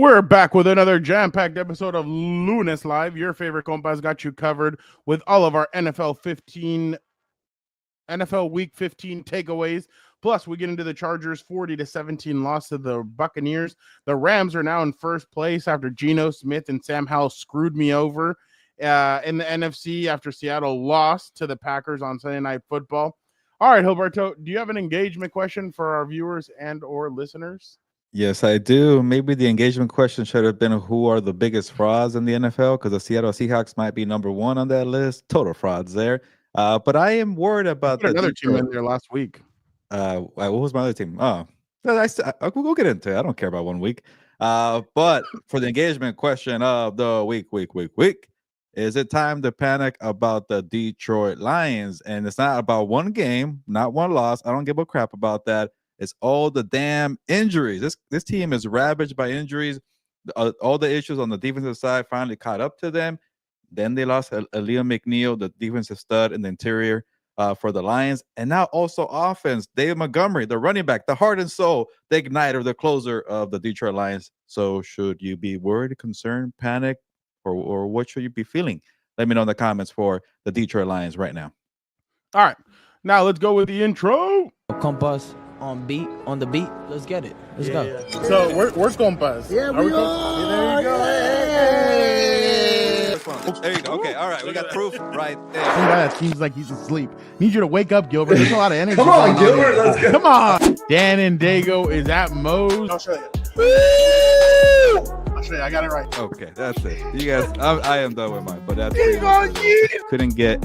We're back with another jam-packed episode of Lunes Live. Your favorite compas got you covered with all of our NFL Week 15 takeaways. Plus, we get into the Chargers 40-17 loss to the Buccaneers. The Rams are now in first place after Geno Smith and Sam Howell screwed me over in the NFC after Seattle lost to the Packers on Sunday Night Football. All right, Gilberto, do you have an engagement question for our viewers and or listeners? Yes, I do. Maybe the engagement question should have been who are the biggest frauds in the NFL, because the Seattle Seahawks might be number one on that list. Total frauds there. But I am worried about Put the another Detroit. team in there last week. What was my other team? Oh, we'll get into it. I don't care about 1 week. But for the engagement question of the week, is it time to panic about the Detroit Lions? And it's not about one game, not one loss. I don't give a crap about that. It's all the damn injuries. This team is ravaged by injuries. All the issues on the defensive side finally caught up to them. Then they lost Liam McNeil, the defensive stud in the interior for the Lions. And now also offense, David Montgomery, the running back, the heart and soul, the igniter, the closer of the Detroit Lions. So should you be worried, concerned, panic, or what should you be feeling? Let me know in the comments for the Detroit Lions right now. All right. Now let's go with the intro. Compas on the beat. Let's get it. Let's go. Yeah. So where's Compas? Yeah, we are. There you go. Hey. There you go. Okay, all right. We got proof right there. Some guy that seems like he's asleep. Need you to wake up, Gilbert. There's a lot of energy. Come on, Gilbert. Let's go. Come on. Dan and Dago is at Moe's. I'll show you. I'll show you. I got it right. Okay, that's it. You guys, I am done with mine, but that's couldn't get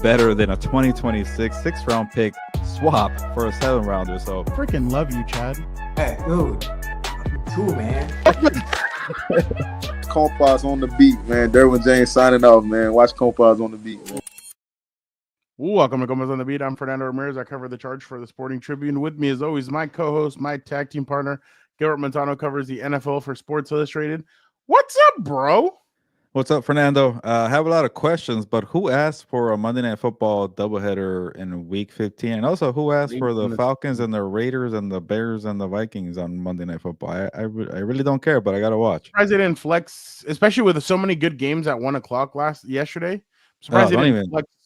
better than a 2026 6th-round pick swap for a 7-rounder. So Freaking love you, Chad. Hey, dude. Cool, man. Compas on the beat, man. Derwin James signing off, man. Watch Compas on the beat, man. Welcome to Compas on the Beat. I'm Fernando Ramirez. I cover the Charge for the Sporting Tribune. With me, as always, my co-host, my tag team partner, Gilbert Montano, covers the NFL for Sports Illustrated. What's up, bro? what's up, Fernando? I have a lot of questions, but who asked for a Monday Night Football doubleheader in Week 15? And also, who asked for the Falcons and the Raiders and the Bears and the Vikings on Monday Night Football? I really don't care, but I got to watch. Surprised they didn't flex, especially with so many good games at 1 o'clock yesterday. Surprised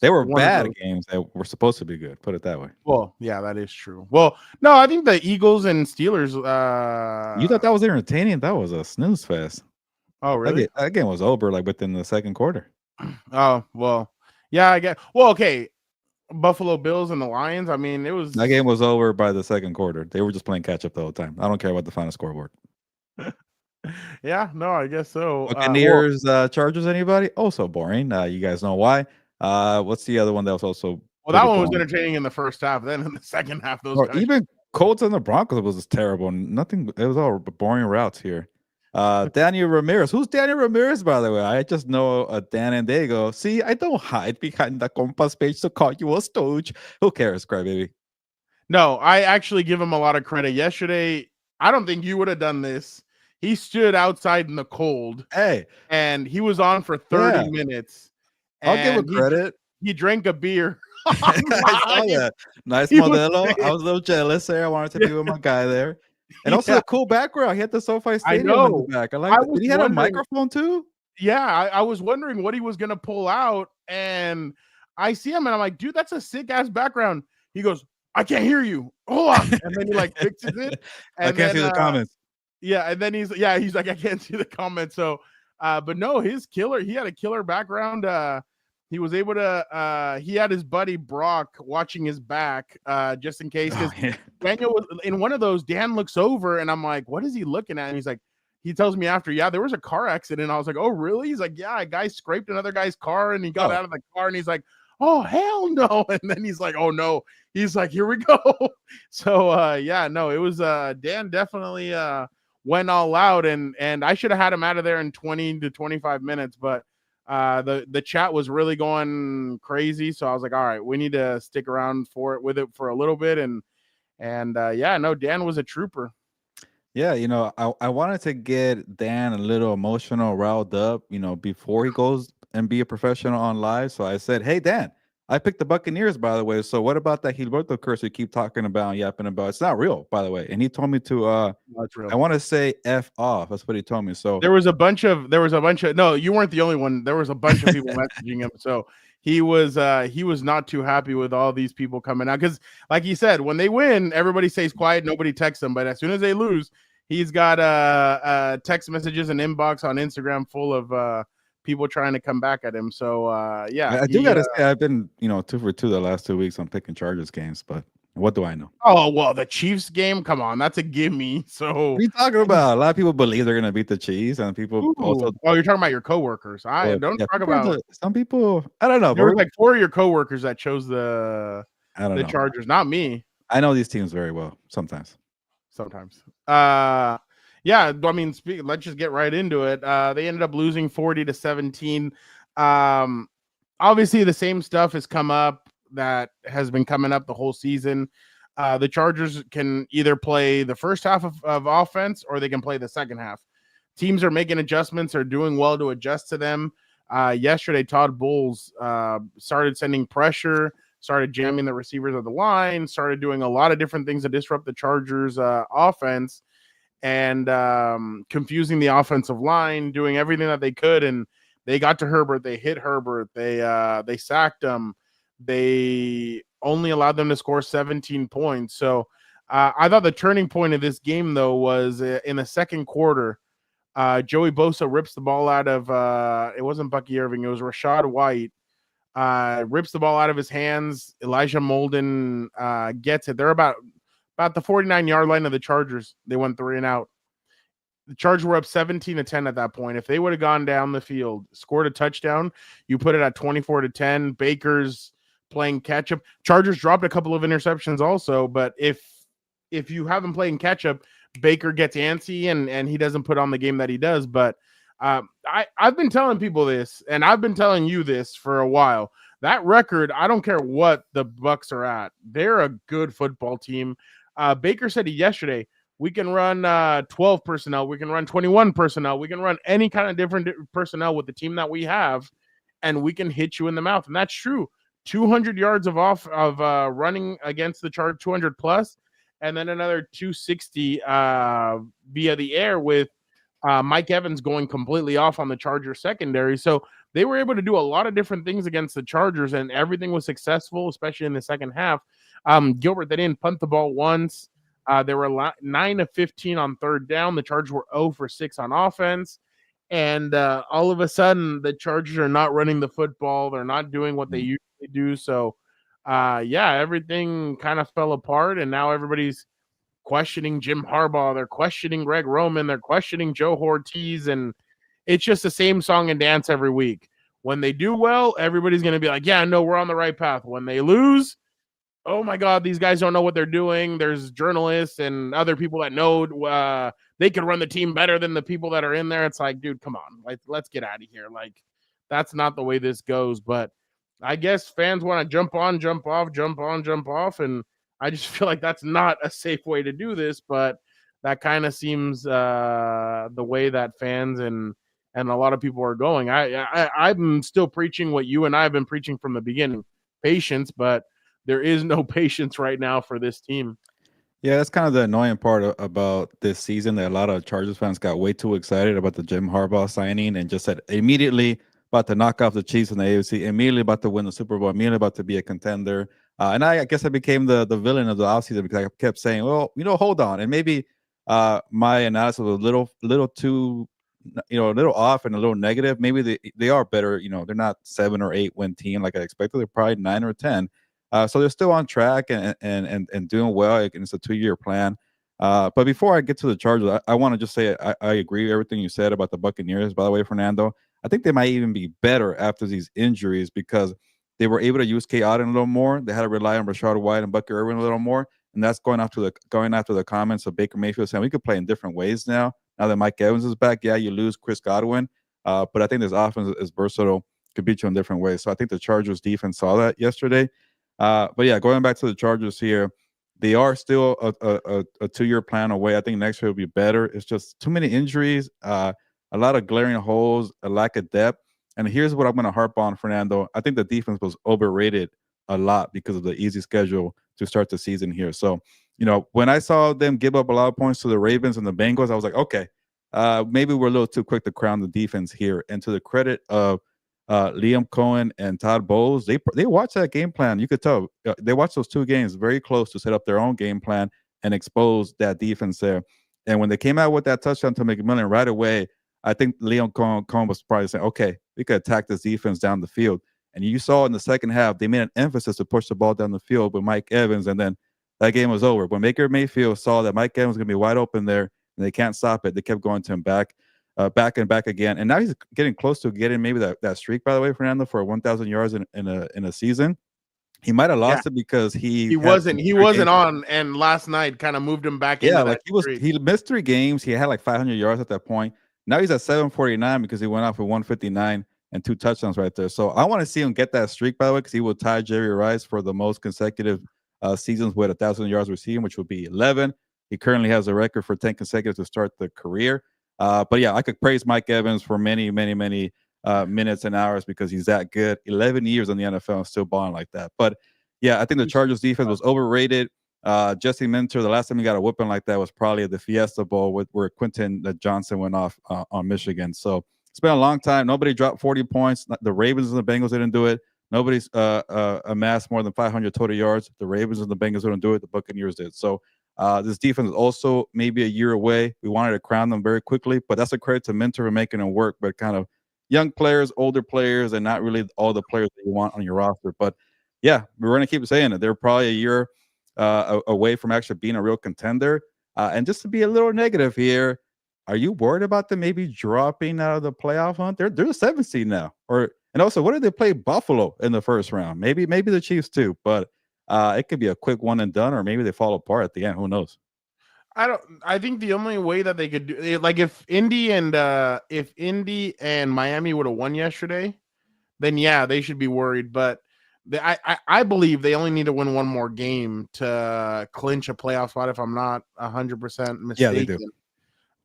they were bad games that were supposed to be good. Put it that way. Well, yeah, that is true. Well, no, I think the Eagles and Steelers. You thought that was entertaining? That was a snooze fest. Oh, really? That game was over like within the second quarter. Oh, well, yeah, I get. Well, okay, Buffalo Bills and the Lions. I mean, it was that game was over by the second quarter. They were just playing catch up the whole time. I don't care about the final scoreboard. Yeah, no, I guess so. Buccaneers, Chargers, anybody? Also boring. You guys know why. What's the other one that was also? Well, that one was entertaining in the first half. Then in the second half, even Colts and the Broncos was just terrible. Nothing. It was all boring routes here. Daniel Ramirez. Who's Daniel Ramirez, by the way? I just know Dan and Dago. See, I don't hide behind the Compas page to call you a stooge. Who cares, crybaby? No, I actually give him a lot of credit. Yesterday, I don't think you would have done this. He stood outside in the cold. Hey, and he was on for 30 minutes. I'll give him credit. He drank a beer. I saw that. Nice Modelo. I was a little jealous there. I wanted to be with my guy there. And also a cool background. He had the SoFi Stadium in the back. I like it. Did he have a microphone too? Yeah, I was wondering what he was going to pull out. And I see him and I'm like, dude, that's a sick ass background. He goes, I can't hear you. Hold on. And then he like fixes it. And I can't see the comments. Yeah, and then he's like, I can't see the comments. So, but no, he had a killer background. He was able to, he had his buddy Brock watching his back, just in case. Because Daniel was in one of those. Dan looks over, and I'm like, what is he looking at? And he's like, he tells me after, yeah, there was a car accident. I was like, oh, really? He's like, yeah, a guy scraped another guy's car, and he got out of the car, and he's like, oh, hell no. And then he's like, oh, no. He's like, here we go. So, yeah, no, it was Dan definitely went all out, and I should have had him out of there in 20 to 25 minutes, but the chat was really going crazy. So I was like, all right, we need to stick around for a little bit. And yeah, no, Dan was a trooper. Yeah, I wanted to get Dan a little emotional, riled up, before he goes and be a professional on live. So I said, hey, Dan, I picked the Buccaneers, by the way. So what about that Gilberto curse you keep talking about, yapping about? It's not real, by the way. And he told me to That's real. I want to say F off. That's what he told me. So There was a bunch of no, you weren't the only one. There was a bunch of people messaging him. So he was not too happy with all these people coming out because, like he said, when they win, everybody stays quiet, nobody texts them. But as soon as they lose, he's got text messages and inbox on Instagram full of people trying to come back at him. So yeah, I do gotta say I've been 2 for 2 the last 2 weeks on picking Chargers games, but what do I know? Oh well, the Chiefs game, come on, that's a gimme. So What are you talking about? A lot of people believe they're gonna beat the Chiefs, and people also. Oh, you're talking about your coworkers. I don't talk about some people. I don't know. There were like 4 of your coworkers that chose the I don't know. Chargers, not me. I know these teams very well. Sometimes. Yeah. I mean, let's just get right into it. They ended up losing 40-17. Obviously, the same stuff has come up that has been coming up the whole season. The Chargers can either play the first half of offense or they can play the second half. Teams are making adjustments, are doing well to adjust to them. Yesterday, Todd Bowles started sending pressure, started jamming the receivers of the line, started doing a lot of different things to disrupt the Chargers' offense and confusing the offensive line, doing everything that they could. And they got to Herbert. They hit Herbert. They sacked him. They only allowed them to score 17 points. So I thought the turning point of this game, though, was in the second quarter. Joey Bosa rips the ball out of it wasn't Bucky Irving, it was Rashad White. Rips the ball out of his hands. Elijah Molden gets it. They're about the 49-yard line of the Chargers. They went 3 and out. The Chargers were up 17-10 at that point. If they would have gone down the field, scored a touchdown, you put it at 24-10. Baker's playing catch up. Chargers dropped a couple of interceptions also, but if you have him playing catch up, Baker gets antsy and he doesn't put on the game that he does. But I've been telling people this, and I've been telling you this for a while. That record, I don't care what the Bucs are at. They're a good football team. Baker said yesterday, we can run 12 personnel. We can run 21 personnel. We can run any kind of different personnel with the team that we have, and we can hit you in the mouth. And that's true. 200 yards of running against the Chargers, 200 plus, and then another 260 via the air with Mike Evans going completely off on the Chargers secondary. So they were able to do a lot of different things against the Chargers, and everything was successful, especially in the second half. Gilbert, they didn't punt the ball once. They were 9 of 15 on third down. The Chargers were 0 for 6 on offense. And all of a sudden, the Chargers are not running the football. They're not doing what they usually do. So, everything kind of fell apart. And now everybody's questioning Jim Harbaugh. They're questioning Greg Roman. They're questioning Joe Ortiz. And it's just the same song and dance every week. When they do well, everybody's going to be like, yeah, no, we're on the right path. When they lose, oh my God, these guys don't know what they're doing. There's journalists and other people that know they can run the team better than the people that are in there. It's like, dude, come on, let's get out of here. Like, that's not the way this goes. But I guess fans want to jump on, jump off, jump on, jump off. And I just feel like that's not a safe way to do this. But that kind of seems the way that fans and a lot of people are going. I'm still preaching what you and I have been preaching from the beginning. Patience, but there is no patience right now for this team. Yeah, that's kind of the annoying part about this season, that a lot of Chargers fans got way too excited about the Jim Harbaugh signing and just said immediately about to knock off the Chiefs in the AFC, immediately about to win the Super Bowl, immediately about to be a contender. And I guess I became the villain of the offseason because I kept saying, well, hold on. And maybe my analysis was a little too, a little off and a little negative. Maybe they are better. They're not 7 or 8 win team like I expected. They're probably 9 or 10. So they're still on track and doing well. And it's a 2-year plan. But before I get to the Chargers, I want to just say I agree with everything you said about the Buccaneers, by the way, Fernando. I think they might even be better after these injuries because they were able to use K. Allen a little more. They had to rely on Rashad White and Bucky Irvin a little more. And that's going after the comments of Baker Mayfield saying we could play in different ways now that Mike Evans is back. Yeah, you lose Chris Godwin. But I think this offense is versatile, could beat you in different ways. So I think the Chargers defense saw that yesterday. But yeah, going back to the Chargers here, they are still a 2-year plan away. I think next year will be better. It's just too many injuries, a lot of glaring holes, a lack of depth. And here's what I'm going to harp on, Fernando. I think the defense was overrated a lot because of the easy schedule to start the season here. So, when I saw them give up a lot of points to the Ravens and the Bengals, I was like, okay, maybe we're a little too quick to crown the defense here. And to the credit of Liam Cohen and Todd Bowles, they watched that game plan. You could tell they watched those two games very close to set up their own game plan and expose that defense there. And when they came out with that touchdown to McMillan right away, I think Liam Cohen was probably saying, okay, we could attack this defense down the field. And you saw in the second half, they made an emphasis to push the ball down the field with Mike Evans, and then that game was over. When Baker Mayfield saw that Mike Evans was going to be wide open there and they can't stop it, they kept going to him back and back again. And now he's getting close to getting maybe that streak, by the way, Fernando, for 1,000 yards in a season. He might have lost it because he wasn't on, and last night kind of moved him back into that streak. He missed 3 games. He had like 500 yards at that point. Now he's at 749 because he went off with 159 and 2 touchdowns right there. So I want to see him get that streak, by the way, because he will tie Jerry Rice for the most consecutive seasons with 1,000 yards receiving, which would be 11. He currently has a record for 10 consecutive to start the career. But yeah, I could praise Mike Evans for many, many, many minutes and hours because he's that good. 11 years in the NFL and still balling like that. But yeah, I think the Chargers defense was overrated. Jesse Minter, the last time he got a whooping like that was probably at the Fiesta Bowl where Quentin Johnson went off on Michigan. So it's been a long time. Nobody dropped 40 points. The Ravens and the Bengals didn't do it. Nobody's amassed more than 500 total yards. The Ravens and the Bengals didn't do it. The Buccaneers did. So this defense is also maybe a year away. We wanted to crown them very quickly, but that's a credit to Minter for making them work. But kind of young players, older players, and not really all the players that you want on your roster. But yeah, we're going to keep saying it. They're probably a year away from actually being a real contender. And just to be a little negative here, are you worried about them maybe dropping out of the playoff hunt? They're the 7th seed now. And also, what did they play Buffalo in the first round? Maybe the Chiefs too, but it could be a quick one and done, or maybe they fall apart at the end. Who knows? I think the only way that they could do it, like if Indy and Miami would have won yesterday, then yeah, they should be worried. But I believe they only need to win one more game to clinch a playoff spot. If I'm not 100% mistaken. Yeah, they do.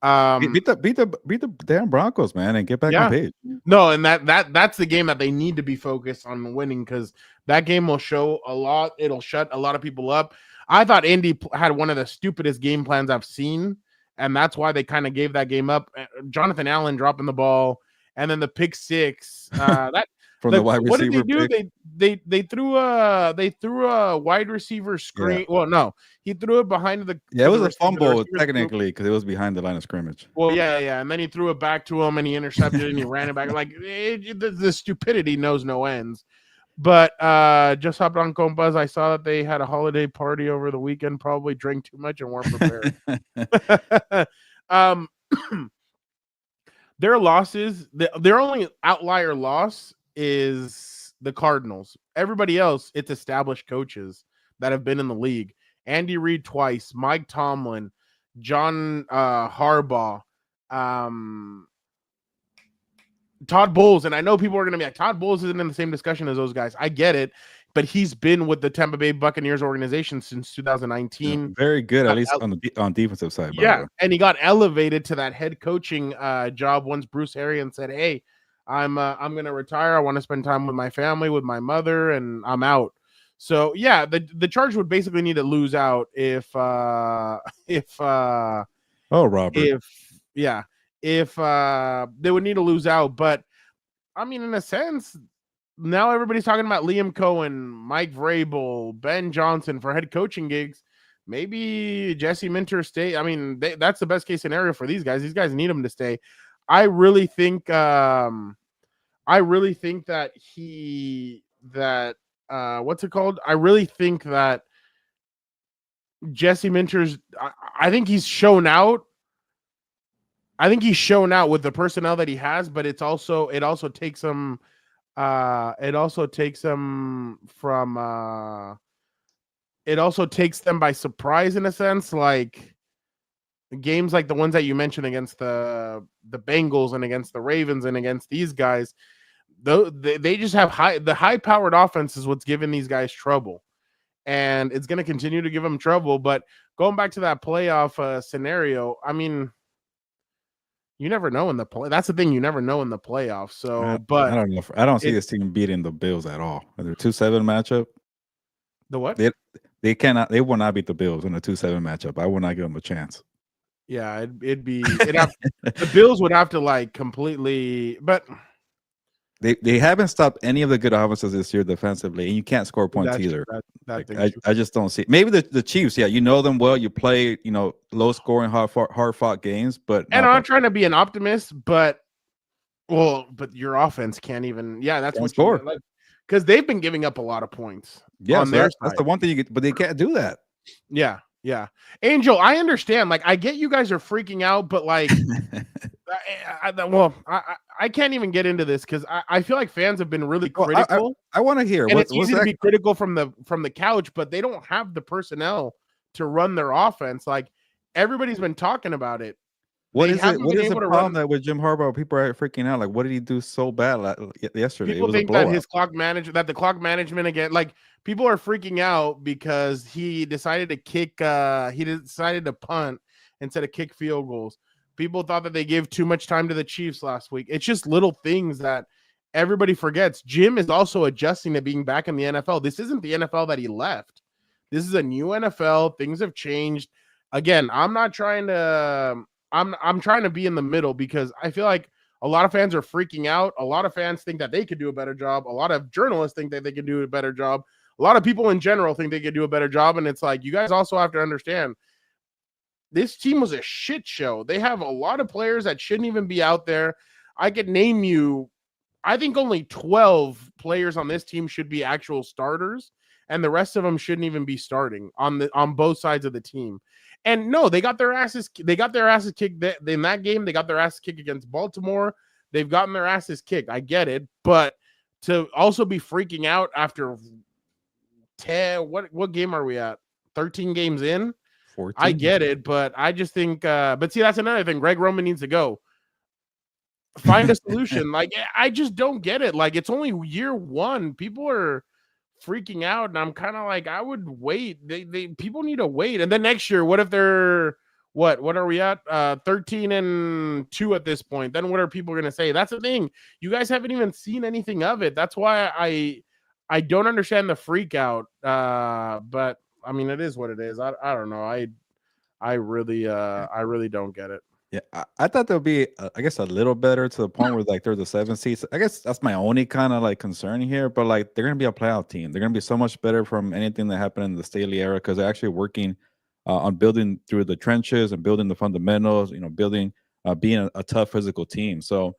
Beat the damn Broncos, man, and get back on page. No, and that's the game that they need to be focused on winning, because that game will show a lot. It'll shut a lot of people up. I thought Indy had one of the stupidest game plans I've seen, and that's why they kind of gave that game up. Jonathan Allen dropping the ball, and then the pick six. That from the wide receiver. What did they do? They threw a wide receiver screen. Yeah. Well, no, he threw it behind the. Yeah, it was a fumble technically because it was behind the line of scrimmage. Well, yeah, and then he threw it back to him and he intercepted it and he ran it back. Like the stupidity knows no ends. But just hopped on Compas. I saw that they had a holiday party over the weekend. Probably drank too much and weren't prepared. Their losses. Their only outlier loss is the Cardinals. Everybody else, it's established coaches that have been in the league. Andy Reid twice, Mike Tomlin, John Harbaugh, Todd Bowles. And I know people are going to be like, Todd Bowles isn't in the same discussion as those guys. I get it, but he's been with the Tampa Bay Buccaneers organization since 2019. Yeah, very good, at least on defensive side. Yeah, and he got elevated to that head coaching job once Bruce Arians said, "Hey, I'm going to retire. I want to spend time with my family, with my mother, and I'm out." So yeah, the Chargers would basically need to lose out if they would need to lose out. But I mean, in a sense, now everybody's talking about Liam Cohen, Mike Vrabel, Ben Johnson for head coaching gigs. Maybe Jesse Minter stay. I mean, that's the best case scenario for these guys. These guys need him to stay. I really think that what's it called? I really think that Jesse Minter's. I think he's shown out. I think he's shown out with the personnel that he has, but it also takes him. It also takes them by surprise in a sense, like games like the ones that you mentioned against the Bengals and against the Ravens and against these guys. Though they just have high-powered offense is what's giving these guys trouble, and it's going to continue to give them trouble. But going back to that playoff scenario, I mean, You never know in the play. That's the thing. You never know in the playoffs. So, I but don't know. I don't see it- this team beating the Bills at all. In their 2-7 matchup, the what? they cannot. They will not beat the Bills in a 2-7 matchup. I will not give them a chance. Yeah, the Bills would have to like completely, but They haven't stopped any of the good offenses this year defensively, and you can't score points that's either. that thing. I just don't see. Maybe the Chiefs, yeah, you know them well. You play, low scoring, hard fought games, but And I'm not trying to be an optimist, but your offense can't even. Yeah, that's Can't what score. like because they've been giving up a lot of points. yeah, on so their that's the side. one thing you get, but they can't do that. Yeah, yeah. Angel, I understand. Like, I get you guys are freaking out, but like, I can't even get into this because I feel like fans have been really Well, critical. I want to hear. And it's what's easy to that? be critical from the couch, but they don't have the personnel to run their offense. Like everybody's been talking about it. What They is it? haven't What been is the able to problem run- that with Jim Harbaugh? People are freaking out. Like, what did he do so bad yesterday? People it was think a that blowout. his the clock management again, like people are freaking out because he decided to decided to punt instead of kick field goals. People thought that they gave too much time to the Chiefs last week. It's just little things that everybody forgets. Jim is also adjusting to being back in the NFL. This isn't the NFL that he left. This is a new NFL. Things have changed. Again, I'm not trying to I'm trying to be in the middle because I feel like a lot of fans are freaking out. A lot of fans think that they could do a better job. A lot of journalists think that they could do a better job. A lot of people in general think they could do a better job. And it's like, you guys also have to understand this team was a shit show. They have a lot of players that shouldn't even be out there. I could name you, I think only 12 players on this team should be actual starters, and the rest of them shouldn't even be starting on both sides of the team. And no, they got their asses kicked in that game. They got their asses kicked against Baltimore. They've gotten their asses kicked. I get it, but to also be freaking out after 10, what game are we at? 13 games in? 14? I get it, but I just think but see, that's another thing. Greg Roman needs to go. Find a solution. Like, I just don't get it. Like, it's only year one. People are freaking out, and I'm kind of like, I would wait. People need to wait. And then next year, what if they're what are we at? 13-2 at this point. Then what are people going to say? That's the thing. You guys haven't even seen anything of it. That's why I don't understand the freak out. But I mean, it is what it is. I don't know. I really don't get it. Yeah, I thought they'll be, I guess, a little better to the point where like they're the 7th seed. I guess that's my only kind of like concern here. But like they're gonna be a playoff team. They're gonna be so much better from anything that happened in the Staley era because they're actually working on building through the trenches and building the fundamentals. Building, being a tough physical team. So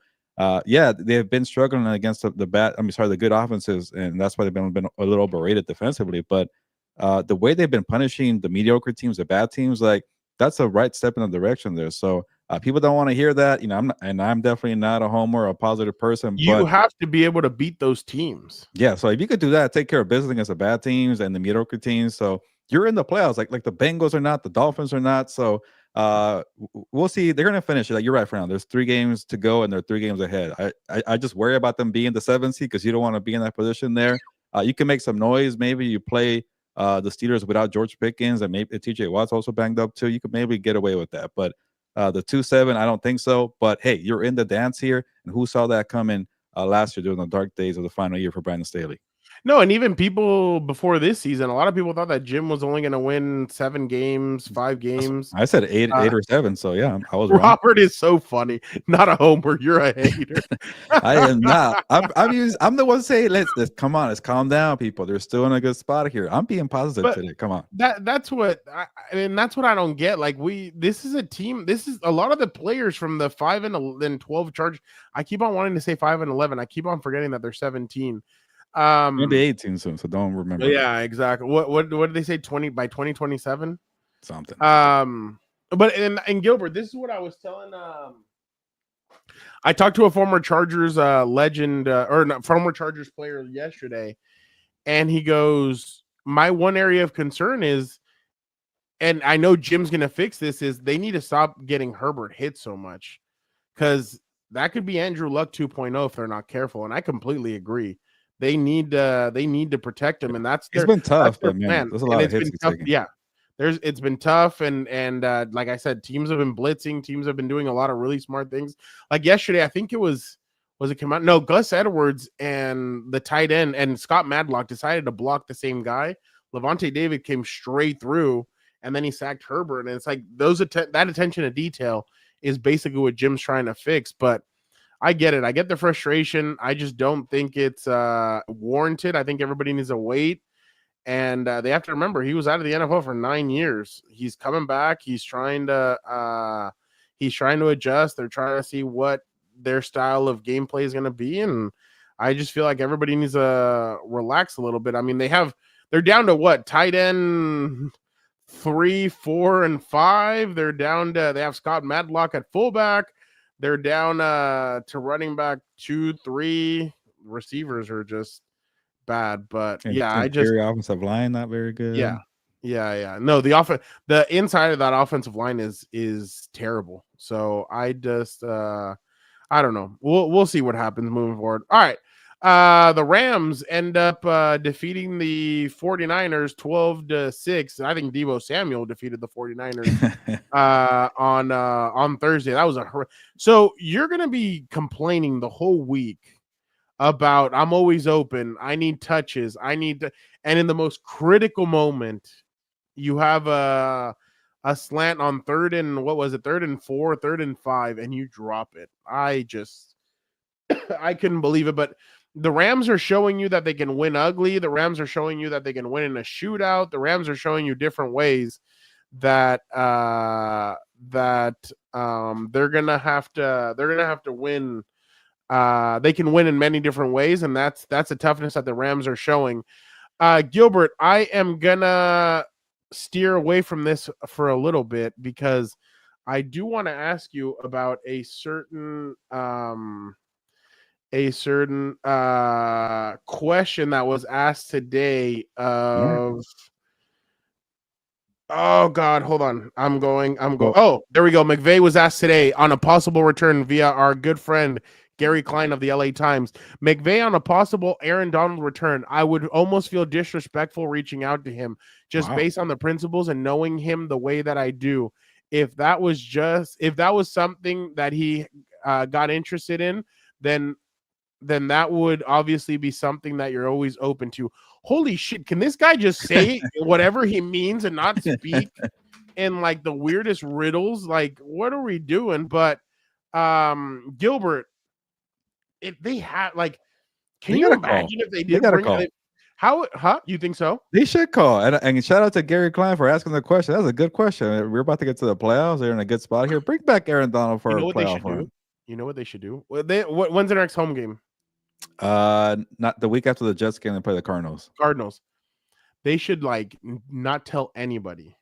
yeah, they have been struggling against the good offenses, and that's why they've been a little overrated defensively. But the way they've been punishing the mediocre teams, the bad teams, like that's a right step in the direction there. So people don't want to hear that, I'm definitely not a homer or a positive person. You but have to be able to beat those teams. Yeah, so if you could do that, take care of business against the bad teams and the mediocre teams, so you're in the playoffs. Like the Bengals are not, the Dolphins are not. So we'll see. They're gonna finish it. Like you're right, Fernando. There's 3 games to go, and they're 3 games ahead. I just worry about them being the 7th seed because you don't want to be in that position there. You can make some noise. Maybe you play the Steelers without George Pickens, and maybe TJ Watt's also banged up too. You could maybe get away with that, but the 2-7, I don't think so. But hey, you're in the dance here, and who saw that coming last year during the dark days of the final year for Brandon Staley? No, and even people before this season, a lot of people thought that Jim was only going to win 7 games, 5 games. I said 8 or 7, so yeah, I was wrong. Robert is so funny. Not a homer, you're a hater. I am not. I'm the one saying let's come on, let's calm down, people. They're still in a good spot here. I'm being positive today. Come on. That's what that's what I don't get. Like this is a team. This is a lot of the players from the 5 and 12 charge. I keep on wanting to say 5 and 11. I keep on forgetting that they're 17. It'll be 18 soon, so don't remember. Yeah, exactly. What did they say? 20 by 2027? Something. But in Gilbert, this is what I was telling. I talked to a former Chargers legend former Chargers player yesterday, and he goes, "My one area of concern is, and I know Jim's gonna fix this, is they need to stop getting Herbert hit so much, because that could be Andrew Luck 2.0 if they're not careful." And I completely agree. They need to protect him, and that's it's been tough, but man, there's a lot of hits. Yeah, it's been tough, and like I said, teams have been blitzing, teams have been doing a lot of really smart things. Like yesterday, I think it was it come out? No, Gus Edwards and the tight end and Scott Madlock decided to block the same guy. Levante David came straight through, and then he sacked Herbert, and it's like that attention to detail is basically what Jim's trying to fix. But I get it. I get the frustration. I just don't think it's warranted. I think everybody needs to wait. And they have to remember he was out of the NFL for 9 years. He's coming back. He's trying to adjust. They're trying to see what their style of gameplay is going to be. And I just feel like everybody needs to relax a little bit. I mean, they're down to what? Tight end 3, 4, and 5. They're down to, they have Scott Madlock at fullback. They're down to running back 2, 3. Receivers are just bad, but and yeah, I just offensive line not very good. Yeah. No, the inside of that offensive line is terrible. So I just I don't know. We'll see what happens moving forward. All right. The Rams end up defeating the 49ers 12-6. I think Deebo Samuel defeated the 49ers on Thursday. That was so you're gonna be complaining the whole week about I'm always open. I need touches. And in the most critical moment, you have a slant on 3rd and 4, 3rd and 5, and you drop it. I couldn't believe it. But the Rams are showing you that they can win ugly. The Rams are showing you that they can win in a shootout. The Rams are showing you different ways that they're gonna have to win. They can win in many different ways, and that's a toughness that the Rams are showing. Gilbert, I am gonna steer away from this for a little bit because I do want to ask you about a certain question that was asked today of Oh God, hold on. I'm going. Oh, there we go. McVay was asked today on a possible return via our good friend Gary Klein of the LA Times. McVay on a possible Aaron Donald return. I would almost feel disrespectful reaching out to him just based on the principles and knowing him the way that I do. If that was something that he got interested in, then that would obviously be something that you're always open to. Holy shit, can this guy just say whatever he means and not speak in like the weirdest riddles? Like, what are we doing? But Gilbert, if they had like, can you imagine if they did bring it? You think so? They should call. And shout out to Gary Klein for asking the question. That's a good question. We're about to get to the playoffs. They're in a good spot here. Bring back Aaron Donald for a playoff run. You know what they should do? When's their next home game? Not the week after the Jets game. They play the Cardinals. They should like not tell anybody.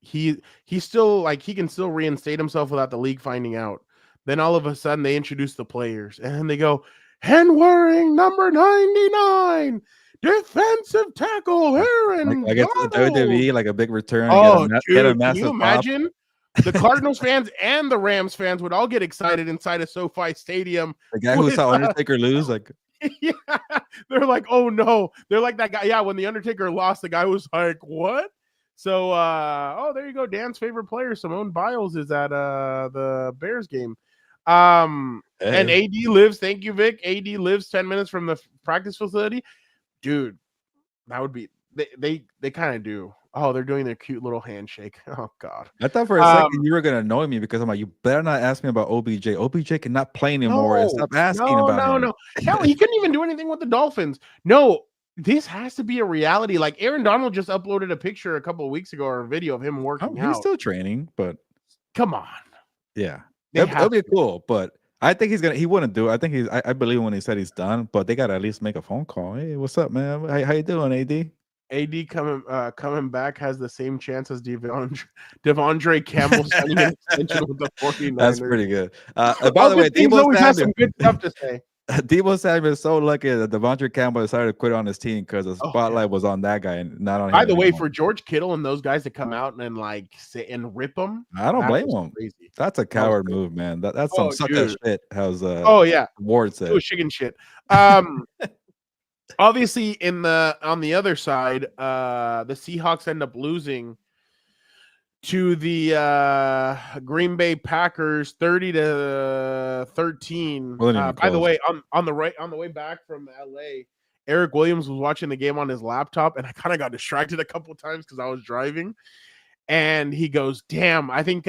He's still like he can still reinstate himself without the league finding out. Then all of a sudden they introduce the players and they go, hand wearing number 99, defensive tackle Aaron. I guess the WWE like a big return. Oh, dude, can you imagine? The Cardinals fans and the Rams fans would all get excited inside of SoFi Stadium. The guy who saw Undertaker lose, like, yeah, they're like, oh no, they're like that guy. Yeah, when the Undertaker lost, the guy was like, what? So, there you go. Dan's favorite player, Simone Biles, is at the Bears game. And AD lives. Thank you, Vic. AD lives 10 minutes from the practice facility. Dude, that would be. They kind of do. Oh, they're doing their cute little handshake. Oh, God. I thought for a second you were going to annoy me because I'm like, you better not ask me about OBJ. OBJ cannot play anymore. And stop asking about him. No. Hell, he couldn't even do anything with the Dolphins. No, this has to be a reality. Like, Aaron Donald just uploaded a picture a couple of weeks ago or a video of him working out. He's still training, but. Come on. Yeah. That'll be cool, but I think he wouldn't do it. I think I believe when he said he's done, but they got to at least make a phone call. Hey, what's up, man? How you doing, AD? AD coming back has the same chance as Devondre Campbell signing an extension with the 49ers. That's pretty good. By the way, Deebo always has some good stuff to say. Deebo Samuel is so lucky that Devondre Campbell decided to quit on his team because the spotlight was on that guy and not on him. By the way, for George Kittle and those guys to come out and like sit and rip them, I don't blame him. Crazy. That's a coward move, man. That's some suck that shit. How's Ward said? Chicken shit. Obviously, on the other side, the Seahawks end up losing to the Green Bay Packers, 30-13. Wasn't even By the close. way, on the way back from LA, Eric Williams was watching the game on his laptop, and I kind of got distracted a couple times because I was driving. And he goes, "Damn, I think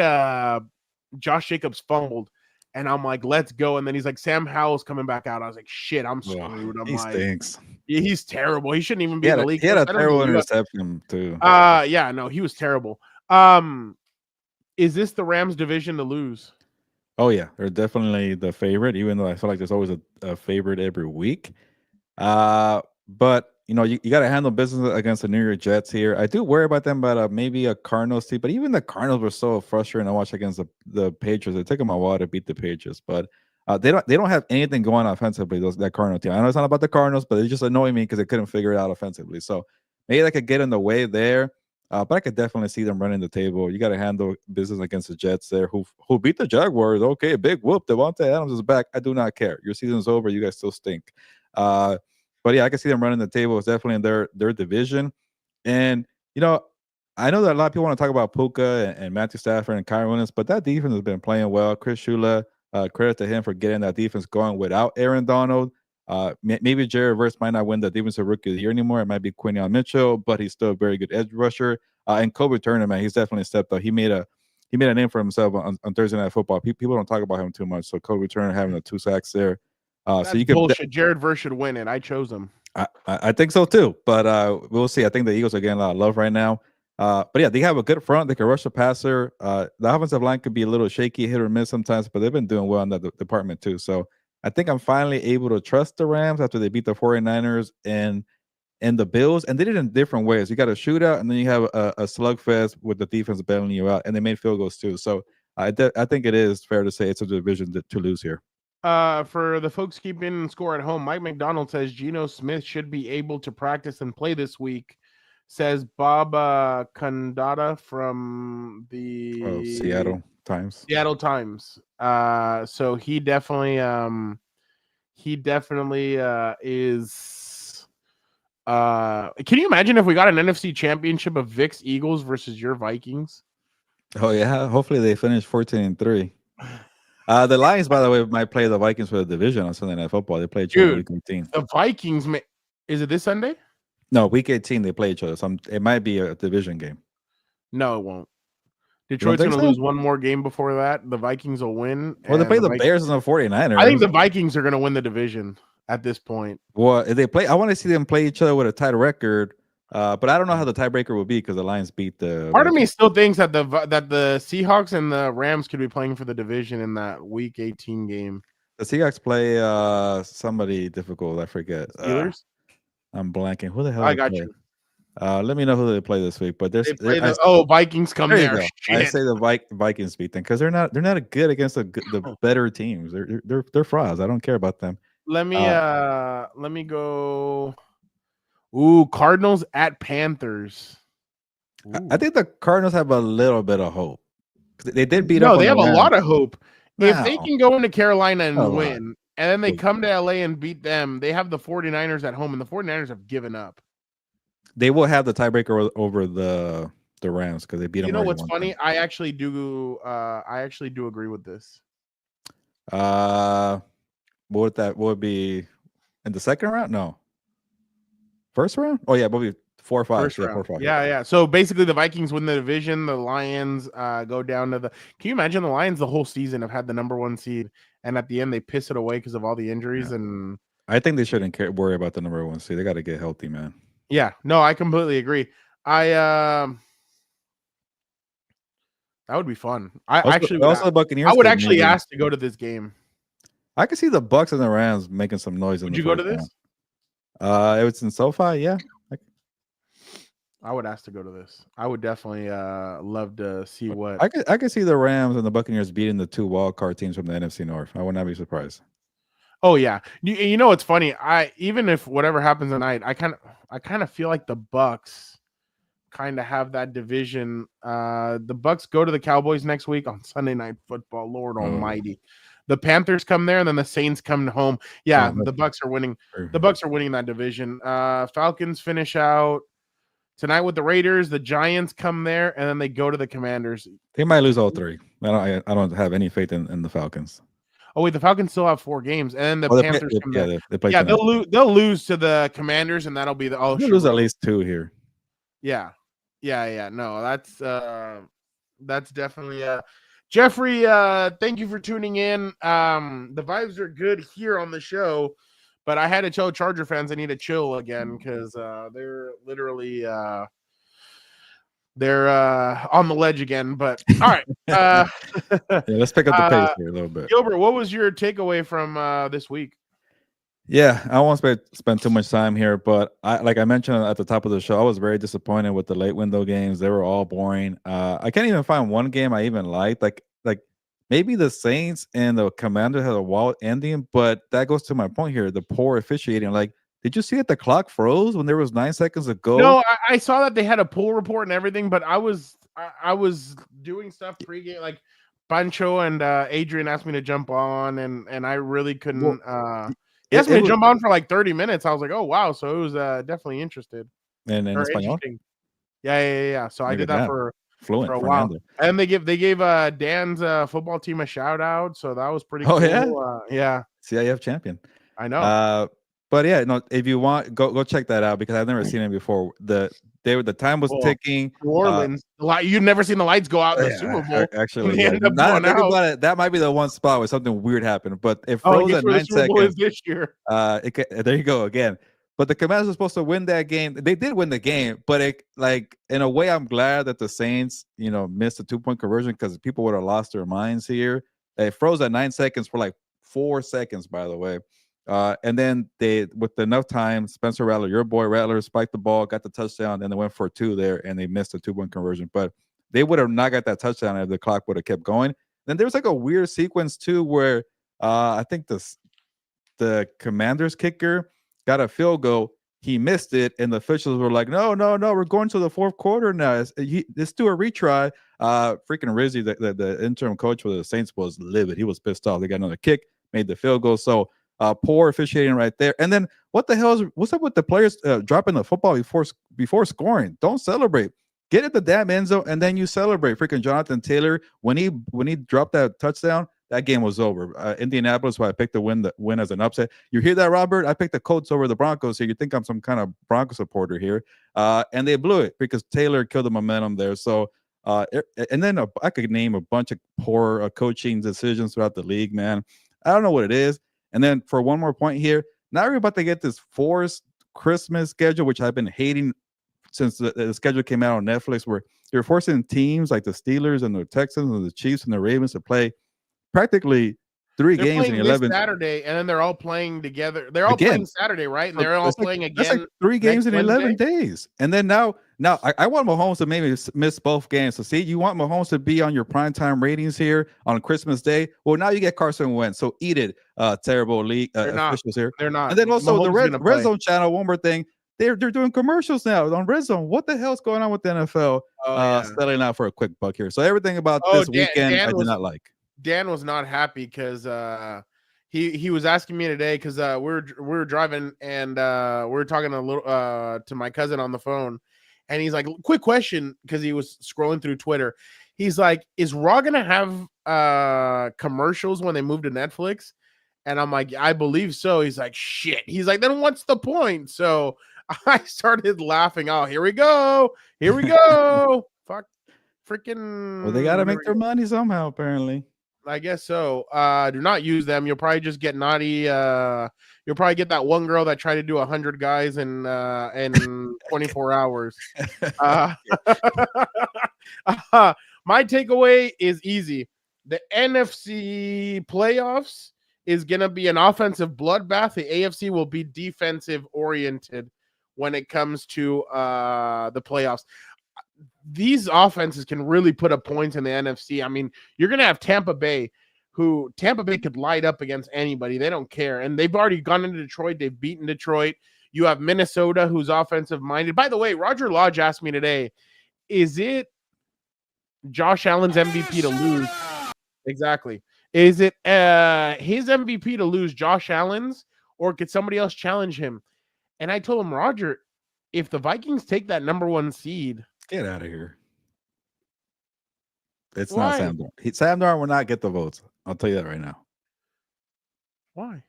Josh Jacobs fumbled." And I'm like, "Let's go." And then he's like, "Sam Howell's coming back out." I was like, "Shit, I'm screwed." I'm He like, stinks. he's terrible. He shouldn't even be He in had the a, league. he had a I don't terrible think he was- interception too. Yeah, no, he was terrible. Is this the Rams division to lose? Oh yeah, they're definitely the favorite, even though I feel like there's always a favorite every week. But you got to handle business against the New York Jets here. I do worry about them, but maybe a Cardinals team. But even the Cardinals were so frustrating to watch against the Patriots. It took them a while to beat the Patriots, but they don't have anything going offensively. That Cardinal team. I know it's not about the Cardinals, but they just annoy me because they couldn't figure it out offensively. So maybe they could get in the way there. But I could definitely see them running the table. You got to handle business against the Jets there, who beat the Jaguars. Okay, big whoop. Devontae Adams is back. I do not care. Your season's over. You guys still stink. But yeah, I can see them running the table. It's definitely in their division. And I know that a lot of people want to talk about Puka and Matthew Stafford and Kyron Williams, but that defense has been playing well. Chris Shula, credit to him for getting that defense going without Aaron Donald. Maybe Jared Verse might not win the defensive rookie of the year anymore. It might be Quinion Mitchell, but he's still a very good edge rusher. And Kobe Turner, man, he's definitely stepped up. He made a name for himself on Thursday Night Football. People don't talk about him too much. So Kobe Turner having the 2 sacks there. That's so you can bullshit. Jared Verse should win it. I chose him. I think so too, but we'll see. I think the Eagles are getting a lot of love right now. But yeah, they have a good front. They can rush the passer. The offensive line could be a little shaky, hit or miss sometimes, but they've been doing well in that department too. So I think I'm finally able to trust the Rams after they beat the 49ers and the Bills, and they did it in different ways. You got a shootout, and then you have a slugfest with the defense bailing you out, and they made field goals too. So I think it is fair to say it's a division to lose here. For the folks keeping score at home, Mike McDonald says Geno Smith should be able to practice and play this week. Says Bob Condata from the Seattle Times. Seattle Times. So he definitely is. Can you imagine if we got an NFC Championship of Vic's Eagles versus your Vikings? Oh yeah, hopefully they finish 14-3. The Lions, by the way, might play the Vikings for the division on Sunday Night Football. They play each other week 18. The Vikings, is it this Sunday? No, week 18 they play each other. So it might be a division game. No, it won't. Detroit's going to lose one more game before that. The Vikings will win. Well, they play the Bears and the 49ers. I think the Vikings are going to win the division at this point. Well, if they play, I want to see them play each other with a tied record. But I don't know how the tiebreaker will be because the Lions beat the. Part of me still thinks that the Seahawks and the Rams could be playing for the division in that Week 18 game. The Seahawks play somebody difficult. I forget. Steelers. I'm blanking. Who the hell? I got you. Let me know who they play this week. But there's Vikings come there. I say the Vikings beat them because they're not good against the better teams. They're frauds. I don't care about them. Let me go. Ooh, Cardinals at Panthers. I think the Cardinals have a little bit of hope. They did beat up. No, they have a lot of hope. If they can go into Carolina and win, and then they come to LA and beat them, they have the 49ers at home, and the 49ers have given up. They will have the tiebreaker over the Rams because they beat them. You know what's funny? Time. I actually do agree with this. What would be in the second round? No. First round? Oh yeah, we'll be 4-5. Yeah. So basically, the Vikings win the division. The Lions go down to the. Can you imagine the Lions the whole season have had the number 1 seed, and at the end they piss it away because of all the injuries? Yeah. And I think they shouldn't worry about the number 1 seed. They got to get healthy, man. Yeah, no, I completely agree. That would be fun. The Buccaneers. I would actually ask to go to this game. I could see the Bucs and the Rams making some noise. Would you go to this? If it's in SoFi, yeah. I would ask to go to this. I would definitely love to see what. I could see the Rams and the Buccaneers beating the 2 wildcard teams from the NFC North. I would not be surprised. Oh yeah, you know it's funny. Even if whatever happens tonight, I kind of feel like the Bucs kind of have that division. The Bucs go to the Cowboys next week on Sunday Night Football. Lord Almighty, the Panthers come there, and then the Saints come home. Yeah, the Bucs are winning. The Bucs are winning that division. Falcons finish out. tonight with the Raiders. The Giants come there, and then they go to the Commanders. They might lose all three. I don't have any faith in the Falcons. Oh wait, the Falcons still have 4 games, and then the Panthers come there. They play. Yeah, tonight. they'll lose to the Commanders, and that'll be the They'll lose at least 2 here. Yeah. No, that's definitely Jeffrey. Thank you for tuning in. The vibes are good here on the show, but I had to tell Charger fans I need to chill again because they're literally they're on the ledge again. But all right, yeah, let's pick up the pace here a little bit. Gilbert, what was your takeaway from this week? Yeah, I won't spend too much time here, but like I mentioned at the top of the show, I was very disappointed with the late window games. They were all boring. I can't even find one game I even liked. Like maybe the Saints and the Commanders had a wild ending, but that goes to my point here: the poor officiating. Like, did you see that the clock froze when there was 9 seconds to go? No, I saw that they had a pool report and everything, but I was doing stuff pregame. Like Pancho and Adrian asked me to jump on, and I really couldn't. He asked me to jump on for like 30 minutes. I was like, oh, wow. So it was definitely interested. And in Espanol? Yeah. So I did that for a while. Fernando. And they gave Dan's football team a shout out. So that was pretty cool. Yeah? Yeah. CIF champion. I know. But yeah, no, if you want, go check that out because I've never seen it before. The time was ticking. New Orleans. You've never seen the lights go out in the Super Bowl. Actually, think about it. That might be the one spot where something weird happened. But it froze at 9 seconds this year. There you go again. But the Commanders were supposed to win that game. They did win the game, but in a way, I'm glad that the Saints, missed the 2-point conversion because people would have lost their minds here. It froze at 9 seconds for like 4 seconds, by the way. And then they, with enough time, Spencer Rattler, your boy Rattler, spiked the ball, got the touchdown, and they went for 2 there, and they missed a 2-point conversion. But they would have not got that touchdown if the clock would have kept going. Then there was like a weird sequence too, where I think the Commanders kicker got a field goal. He missed it, and the officials were like, "No, we're going to the 4th quarter now. Let's do a retry." Freaking Rizzi, the interim coach for the Saints, was livid. He was pissed off. They got another kick, made the field goal. So. Poor officiating right there. And then what's up with the players dropping the football before scoring? Don't celebrate. Get at the damn end zone and then you celebrate. Freaking Jonathan Taylor, when he dropped that touchdown, that game was over. Indianapolis, why I picked the win as an upset. You hear that, Robert? I picked the Colts over the Broncos here. You think I'm some kind of Bronco supporter here. And they blew it because Taylor killed the momentum there. So and then I could name a bunch of poor coaching decisions throughout the league, man. I don't know what it is. And then for one more point here, now we're about to get this forced Christmas schedule, which I've been hating since the schedule came out on Netflix, where you're forcing teams like the Steelers and the Texans and the Chiefs and the Ravens to play practically 3 games in 11 Saturday, and then they're all playing together. They're all playing Saturday, right? And they're all playing again. That's like 3 games in 11 days. And then now I want Mahomes to maybe miss both games. So see, you want Mahomes to be on your primetime ratings here on Christmas Day. Well, now you get Carson Wentz. So eat it, terrible league officials here. They're not. And then also Mahomes the Red Zone channel. One more thing. They're doing commercials now on Red Zone. What the hell's going on with the NFL? Selling out for a quick buck here. So everything about this weekend I did not like. Dan was not happy because he was asking me today because we were driving and we were talking a little to my cousin on the phone, and he's like, quick question, because he was scrolling through Twitter. He's like, is Raw gonna have commercials when they move to Netflix? And I'm like, I believe so. He's like, shit. He's like, then what's the point? So I started laughing. Oh, here we go. Fuck, freaking. Well, they gotta make their money somehow, apparently. I guess so. Do not use them. You'll probably just get naughty. You'll probably get that one girl that tried to do 100 guys in 24 hours. My takeaway is easy. The NFC playoffs is going to be an offensive bloodbath. The AFC will be defensive oriented when it comes to the playoffs. These offenses can really put up points in the NFC. I mean, you're going to have Tampa Bay could light up against anybody. They don't care. And they've already gone into Detroit. They've beaten Detroit. You have Minnesota, who's offensive minded. By the way, Roger Lodge asked me today, is it Josh Allen's MVP to lose? Exactly. Is it his MVP to lose, Josh Allen's, or could somebody else challenge him? And I told him, Roger, if the Vikings take that number 1 seed, Get out of here. It's Why? not Sam Darnold. Sam Darnold will not get the votes. I'll tell you that right now. why?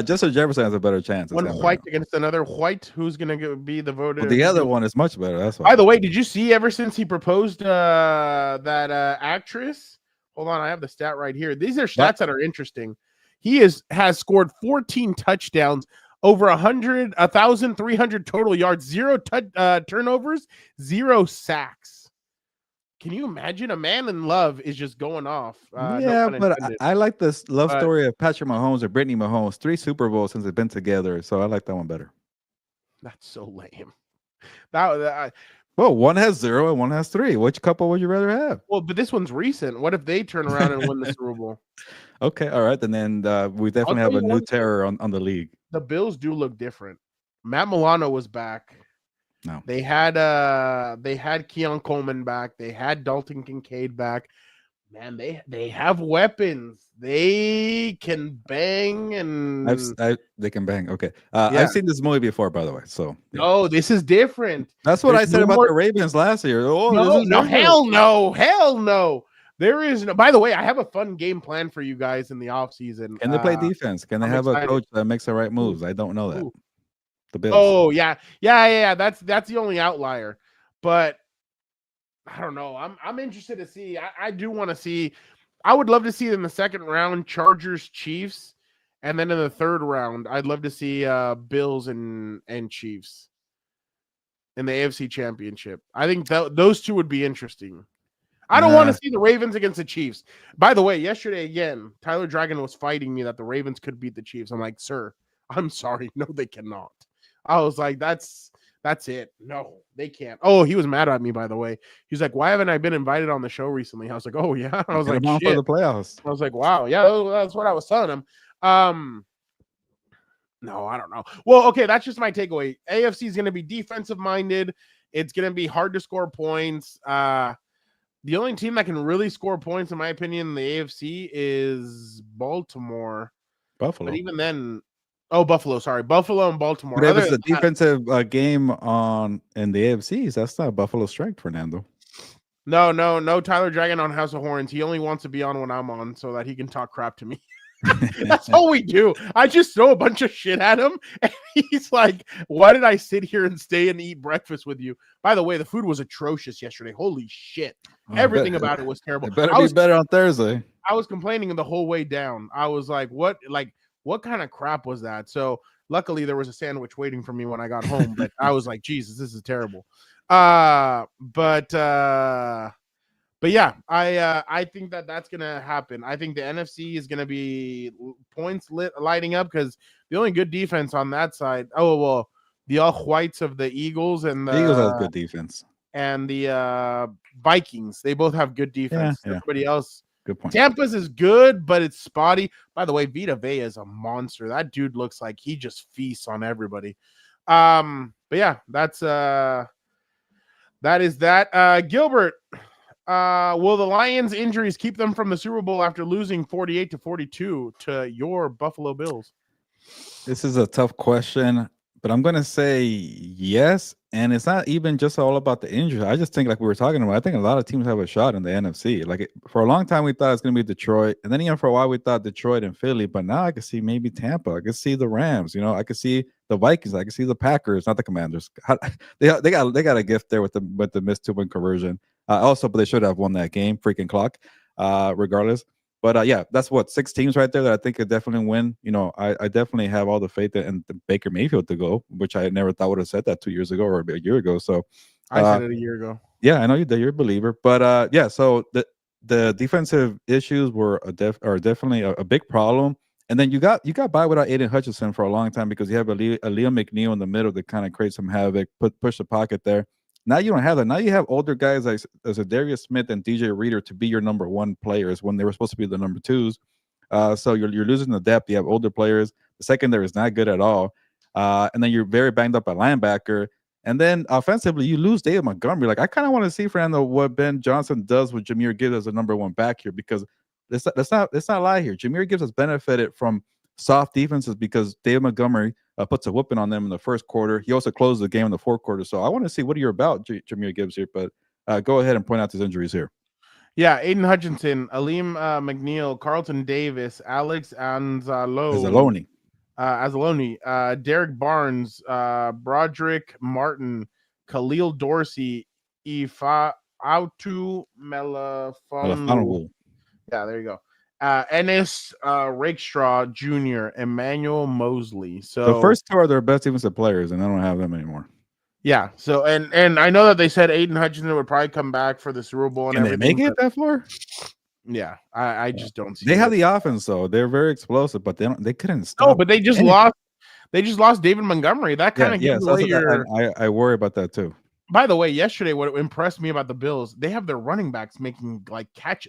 Justin Jefferson has a better chance. than One Sam white Darnold. against another white, who's gonna be the voter? Well, the other one is much better. That's why. By the way, did you see ever since he proposed that actress? Hold on, I have the stat right here. These are stats that are interesting. He has scored 14 touchdowns, over 1,300 total yards, 0 turnovers, 0 sacks. Can you imagine? A man in love is just going off. Yeah, no but I like this love story of Patrick Mahomes or Brittany Mahomes. 3 Super Bowls since they've been together, so I like that one better. That's so lame. Well, one has 0 and one has 3. Which couple would you rather have? well, but this one's recent. What if they turn around and win the Super Bowl? Okay, all right, and then we definitely have tell a you new one thing. terror on the league. The Bills do look different. Matt Milano was back. No. They had Keon Coleman back. They had Dalton Kincaid back. Man, they have weapons. They can bang and They can bang. Okay, Yeah. I've seen this movie before, by the way. So yeah. No, this is different. That's what There's I said no about more- the Ravens last year. Oh, No, this is no, different. hell no. There is no. By the way, I have a fun game plan for you guys in the offseason. Can they play defense? Can they I'm have excited. a coach that makes the right moves? I don't know that. Ooh. The Bills. Oh yeah. That's the only outlier. But I don't know. I'm interested to see. I do want to see. I would love to see in the second round Chargers Chiefs, and then in the third round I'd love to see Bills and Chiefs in the AFC Championship. I think those two would be interesting. I don't want to see the Ravens against the Chiefs. By the way, yesterday again, Tyler Dragon was fighting me that the Ravens could beat the Chiefs. I'm like, sir, I'm sorry. No, they cannot. I was like, that's it. No, they can't. Oh, he was mad at me, by the way. He's like, why haven't I been invited on the show recently? I was like, oh, yeah. I was like, for shit. the playoffs. I was like, wow. Yeah, that's what I was telling him. No, I don't know. Well, okay, that's just my takeaway. AFC is going to be defensive minded. It's going to be hard to score points. The only team that can really score points, in my opinion, in the AFC is Baltimore. Buffalo. But even then, Buffalo. Sorry, Buffalo and Baltimore. But if it's a defensive game in the AFCs, that's not Buffalo's strength, Fernando. No. Tyler Dragon on House of Horns. He only wants to be on when I'm on so that he can talk crap to me. That's all we do. I just throw a bunch of shit at him, and he's like, why did I sit here and stay and eat breakfast with you? By the way, the food was atrocious yesterday. Holy shit. Everything about it was terrible. It better be better on Thursday. I was complaining the whole way down. I was like, what kind of crap was that? So luckily there was a sandwich waiting for me when I got home, but I was like, Jesus, this is terrible. But yeah, I think that's gonna happen. I think the NFC is gonna be points lighting up because the only good defense on that side. Oh well, the all whites of the Eagles and the Eagles has good defense, and the Vikings. They both have good defense. Yeah. Everybody else. Good point. Tampa's is good, but it's spotty. By the way, Vita Vea is a monster. That dude looks like he just feasts on everybody. But yeah, that is that. Gilbert, will the Lions' injuries keep them from the Super Bowl after losing 48-42 to your Buffalo Bills? This is a tough question, but I'm gonna say yes. And it's not even just all about the injury. I just think, like we were talking about, I think a lot of teams have a shot in the NFC. Like for a long time, we thought it was going to be Detroit, and then even for a while, we thought Detroit and Philly. But now I can see maybe Tampa. I can see the Rams. You know, I can see the Vikings. I can see the Packers, not the Commanders. They got a gift there with the missed 2-point conversion. Also, but they should have won that game. Freaking clock, regardless. But yeah, that's 6 teams right there that I think could definitely win. You know, I definitely have all the faith in Baker Mayfield to go, which I never thought would have said that 2 years ago or a year ago. So I said it a year ago. Yeah, I know you're a believer. But yeah, so the defensive issues are definitely a big problem. And then you got by without Aiden Hutchinson for a long time because you have a Liam McNeil in the middle that kind of creates some havoc, push the pocket there. Now you don't have that. Now you have older guys as a Darius Smith and DJ Reader to be your number 1 players when they were supposed to be the number 2s. So you're losing the depth. You have older players. The secondary is not good at all. And then you're very banged up at linebacker. And then offensively, you lose David Montgomery. Like I kind of want to see, Fernando, what Ben Johnson does with Jahmyr Gibbs as a number 1 back here, because let's not lie here. Jahmyr Gibbs has benefited from soft defenses because David Montgomery puts a whooping on them in the first quarter. He also closed the game in the fourth quarter. So I want to see what you're about, Jameer Gibbs here. But go ahead and point out his injuries here. Yeah, Aiden Hutchinson, Aleem McNeil, Carlton Davis, Alex Anzalone, Derek Barnes, Broderick Martin, Khalil Dorsey, Ifa Autu Melafonwu. Yeah, there you go. Ennis Rakestraw Jr., Emmanuel Mosley. So the first two are their best defensive players, and I don't have them anymore. Yeah. So and I know that they said Aiden Hutchinson would probably come back for the Super Bowl and everything. They make it that far? Yeah, I just don't see. They have the offense though; they're very explosive, but they couldn't stop. No, but they just lost. They just lost David Montgomery. That kind of gives away your. I worry about that too. By the way, yesterday, what impressed me about the Bills, they have their running backs making catch,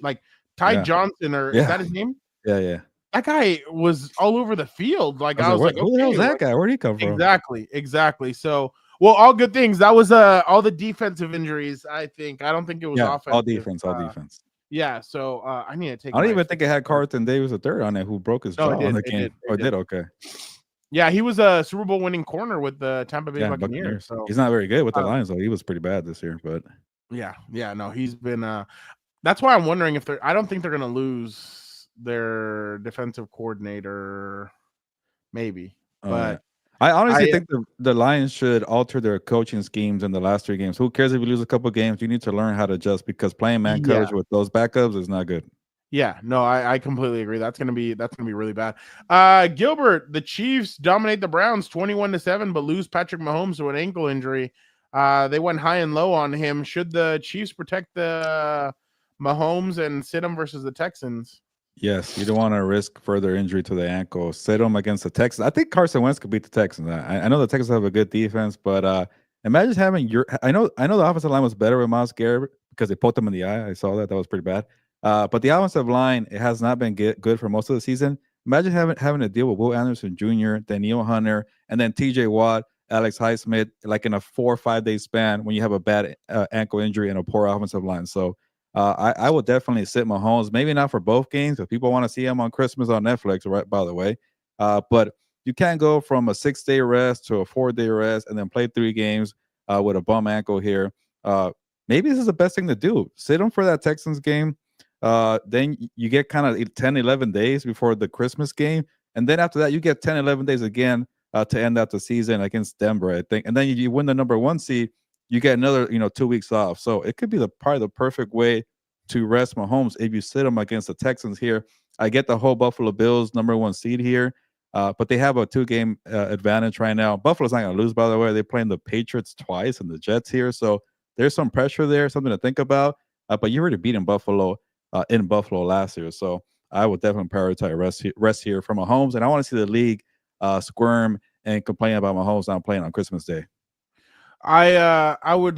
Ty Johnson, or is that his name? Yeah. That guy was all over the field. I was like, who the hell is that guy? Where'd he come from? Exactly. So, well, all good things. That was all the defensive injuries. I don't think it was offensive. All defense. Yeah. So I need to take. I don't even think it had Carlton Davis III on it, who broke his jaw in the game. It did. Okay. Yeah, he was a Super Bowl winning corner with the Tampa Bay Buccaneers. So he's not very good with the Lions, though. He was pretty bad this year, but yeah, no, he's been. That's why I'm wondering if I don't think they're going to lose their defensive coordinator, maybe. But I honestly think the Lions should alter their coaching schemes in the last 3 games. Who cares if you lose a couple games? You need to learn how to adjust because playing man coverage with those backups is not good. Yeah, no, I completely agree. That's gonna be really bad. Gilbert, the Chiefs dominate the Browns 21-7, but lose Patrick Mahomes to an ankle injury. They went high and low on him. Should the Chiefs protect the Mahomes and sit him versus the Texans? Yes, you don't want to risk further injury to the ankle. Sit him against the Texans. I think Carson Wentz could beat the Texans. I know the Texans have a good defense, but imagine having I know the offensive line was better with Myles Garrett because they poked him in the eye. I saw that. That was pretty bad. But the offensive line, it has not been good for most of the season. Imagine having to deal with Will Anderson Jr., Danielle Hunter, and then TJ Watt, Alex Highsmith, in a 4 or 5 day span when you have a bad ankle injury and a poor offensive line. So I will definitely sit Mahomes, maybe not for both games, if people want to see him on Christmas on Netflix, right, by the way. But you can't go from a 6-day rest to a 4-day rest and then play 3 games with a bum ankle here. Maybe this is the best thing to do. Sit him for that Texans game. Then you get kind of 10, 11 days before the Christmas game. And then after that, you get 10, 11 days again to end out the season against Denver, I think. And then you win the number 1 seed. You get another, 2 weeks off. So it could be probably the perfect way to rest Mahomes if you sit him against the Texans here. I get the whole Buffalo Bills number 1 seed here, but they have a 2-game advantage right now. Buffalo's not going to lose, by the way. They're playing the Patriots twice and the Jets here. So there's some pressure there, something to think about. But you already beaten Buffalo in Buffalo last year. So I would definitely prioritize rest here for Mahomes. And I want to see the league squirm and complain about Mahomes not playing on Christmas Day. I think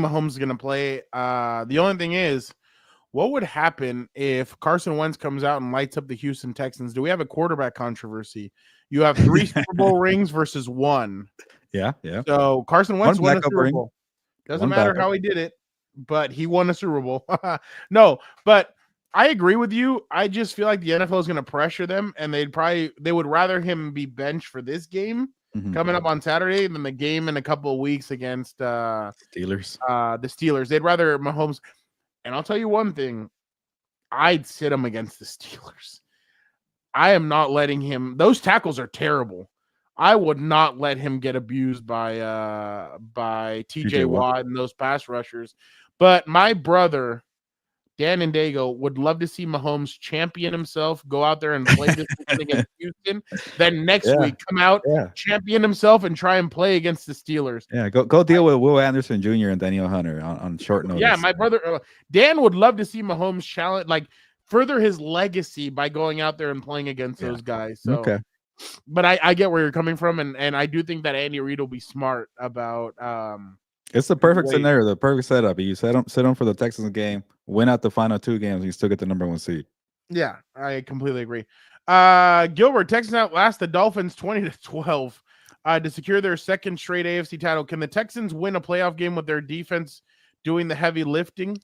Mahomes is going to play. The only thing is, what would happen if Carson Wentz comes out and lights up the Houston Texans? Do we have a quarterback controversy? You have 3 Super Bowl rings versus 1. Yeah. So Carson Wentz won a Super Bowl. Doesn't matter how he did it, but he won a Super Bowl. No, but I agree with you. I just feel like the NFL is going to pressure them, and they would rather him be benched for this game coming up on Saturday than the game in a couple of weeks against Steelers. The Steelers. They'd rather Mahomes. And I'll tell you one thing, I'd sit him against the Steelers. I am not letting him. Those tackles are terrible. I would not let him get abused by TJ Watt and those pass rushers. But my brother, Dan and Dago, would love to see Mahomes champion himself, go out there and play this against Houston. Then next week, come out, champion himself, and try and play against the Steelers. Yeah, go deal with Will Anderson Jr. and Danielle Hunter on short notice. Yeah, my brother Dan would love to see Mahomes challenge, further his legacy by going out there and playing against those guys. So, okay. But I get where you're coming from, and I do think that Andy Reid will be smart about. It's the perfect scenario, the perfect setup. You sit him for the Texans game, win out the final 2 games, and you still get the number 1 seed. Yeah, I completely agree. Gilbert, Texans outlast the Dolphins 20-12 to secure their 2nd straight AFC title. Can the Texans win a playoff game with their defense doing the heavy lifting?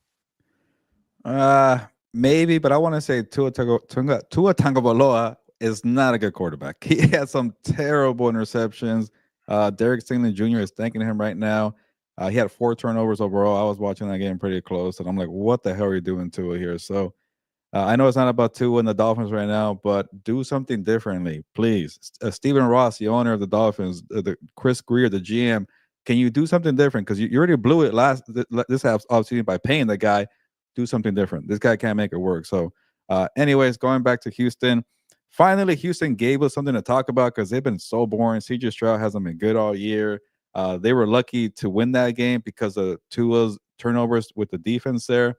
Maybe, but I want to say Tua Tagovailoa is not a good quarterback. He had some terrible interceptions. Derek Stingley Jr. is thanking him right now. He had 4 turnovers overall. I was watching that game pretty close, and I'm like, what the hell are you doing to it here? So I know it's not about Tua and the Dolphins right now, but do something differently, please. Stephen Ross, the owner of the Dolphins, the Chris Greer, the GM, can you do something different? Because you already blew it this offseason by paying the guy. Do something different. This guy can't make it work. So, anyways, going back to Houston, finally, Houston gave us something to talk about because they've been so boring. CJ Stroud hasn't been good all year. They were lucky to win that game because of Tua's turnovers with the defense there.